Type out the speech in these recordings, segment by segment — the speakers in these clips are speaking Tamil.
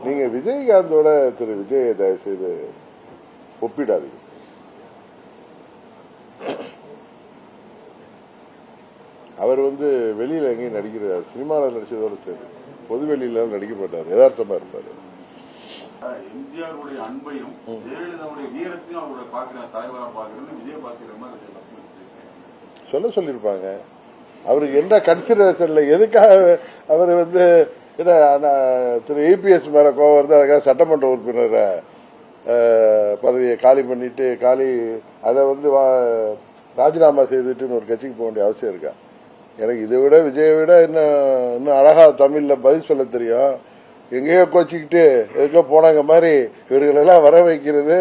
நீங்க விஜயகாந்தோட திரு விஜய் தயவு செய்து ஒப்பிடாதீங்க. அவர் வெளியில எங்கேயும் நடிக்கிறார், சினிமாவில் நடிச்சதோட சரி, பொது வெளியில நடிக்க மாட்டார், யதார்த்தமா இருப்பாரு. எம்ஜிஆருடைய அன்பையும் ஜெயலலிதாவுடைய வீரத்தையும் அவருடைய பாக்குற தலைவரா பாக்குறது விஜயபாஸ்கர் சொல்லிருப்பாங்க. அவருக்கு என்ன கன்சிடரேஷன்ல எதுக்காக அவர் திரு ஏபிஎஸ் மேல கோவம் வருது, அதுக்காக சட்டமன்ற உறுப்பினர் பதவியை காலி பண்ணிட்டு அதை ராஜினாமா செய்துட்டு ஒரு கட்சிக்கு போக வேண்டிய அவசியம் இருக்கா? எனக்கு இதை விட விஜயை விட இன்னும் அழகா தமிழ்ல பதில் சொல்ல தெரியும். எங்கேயோ கோச்சிக்கிட்டு எதுக்கோ போனாங்க மாதிரி இவர்களெல்லாம் வர வைக்கிறது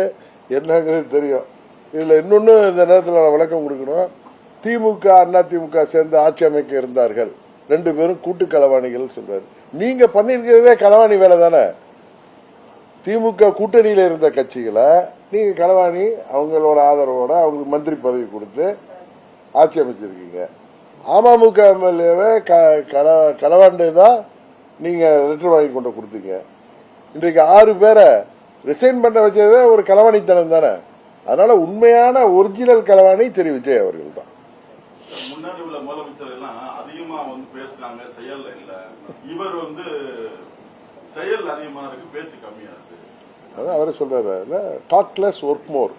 என்னங்கிறது தெரியும். இதுல இன்னொன்னு இந்த நேரத்தில் நான் விளக்கம் கொடுக்கணும். திமுக அண்ணா திமுக சேர்ந்து ஆட்சி அமைக்க இருந்தார்கள், 2 பேரும் கூட்டு களவாணிகள் சொல்றாரு. நீங்க பண்ணிருக்கிறதே களவாணி வேலை தானே. திமுக கூட்டணியில இருந்த கட்சிகளை நீங்க களவாணி, அவங்களோட ஆதரவோட அவங்களுக்கு மந்திரி பதவி கொடுத்து ஆட்சி அமைச்சிருக்கீங்க. அமமுக எம்எல்ஏவை களவாண்டுதான் நீங்க லெட்டர் வாங்கி கொண்டு கொடுத்தீங்க. இன்றைக்கு 6 பேரை ரிசைன் பண்ண வச்சதே ஒரு களவாணித்தனம் தானே. அதனால உண்மையான ஒரிஜினல் களவாணி திரு விஜய் அவர்கள் தான். முன்னாடி உள்ள முதலமைச்சர் எல்லாம் அதிகமா பேசுறாங்க, செயல் இல்ல. இவர் செயல் அதிகமா இருக்கு, பேச்சு கம்மியா இருக்கு. அதான் அவரே சொல்றாரு, talk less work more,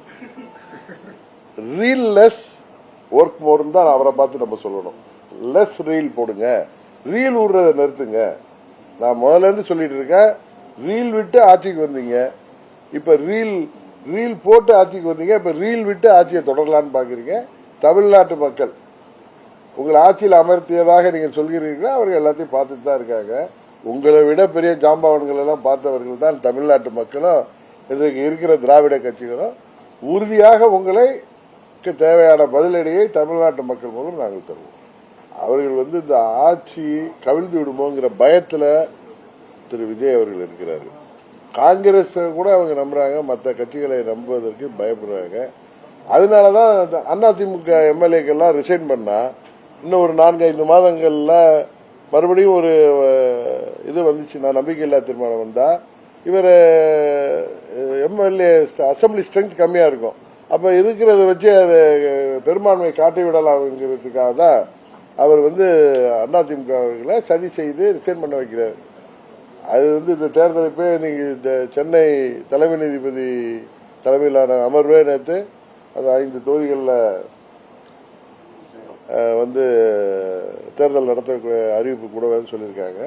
reel less work மோர்னு தான் அவரை பார்த்து நம்ம சொல்லணும். லெஸ் ரீல் போடுங்க, ரீல் விடுறதை நிறுத்துங்க. நான் முதல்ல இருந்து சொல்லிட்டு இருக்கேன், ரீல் விட்டு ஆட்சிக்கு வந்தீங்க, இப்ப ரீல் போட்டு ஆட்சிக்கு வந்தீங்க, இப்ப ரீல் விட்டு ஆட்சியை தொடரலான்னு பாக்குறீங்க. தமிழ்நாட்டு மக்கள் உங்களை ஆட்சியில் அமர்த்தியதாக நீங்க சொல்கிறீர்களா, அவர்கள் எல்லாத்தையும் பார்த்துட்டு தான் இருக்காங்க. உங்களை விட பெரிய ஜாம்பவான்கள் எல்லாம் பார்த்தவர்கள் தான் தமிழ்நாட்டு மக்களும் இன்றைக்கு இருக்கிற திராவிட கட்சிகளும். உறுதியாக உங்களுக்கு தேவையான பதிலடியை தமிழ்நாட்டு மக்கள் மூலம் நாங்கள் தருவோம். அவர்கள் இந்த ஆட்சி கவிழ்ந்து விடுமோங்கிற பயத்துல திரு விஜய் அவர்கள் இருக்கிறாரு. காங்கிரஸ் கூட அவங்க நம்புறாங்க, மற்ற கட்சிகளை நம்புவதற்கு பயப்படுறாங்க. அதனாலதான் அதிமுக எம்எல்ஏக்கெல்லாம் ரிசைன் பண்ணா இன்னும் ஒரு 4-5 மாதங்கள்ல மறுபடியும் ஒரு இது வந்துச்சுன்னா, நம்பிக்கையில்லா தீர்மானம் வந்தா இவர் எம்எல்ஏ அசம்பிளி ஸ்ட்ரென்த் கம்மியா இருக்கும். அப்ப இருக்கிறத வச்சு அது பெரும்பான்மை காட்டி விடலாம்ங்கிறதுக்காக தான் அவர் அதிமுக அவர்களை சதி செய்து ரிசைன் பண்ண வைக்கிறார். அது இந்த தேர்தலை போய் இன்னைக்கு இந்த சென்னை தலைமை நீதிபதி தலைமையிலான அமர்வே நேற்று அது 5 தொகுதிகளில் தேர்தல் நடத்த அறிவிப்பு கூடவே சொல்லியிருக்காங்க.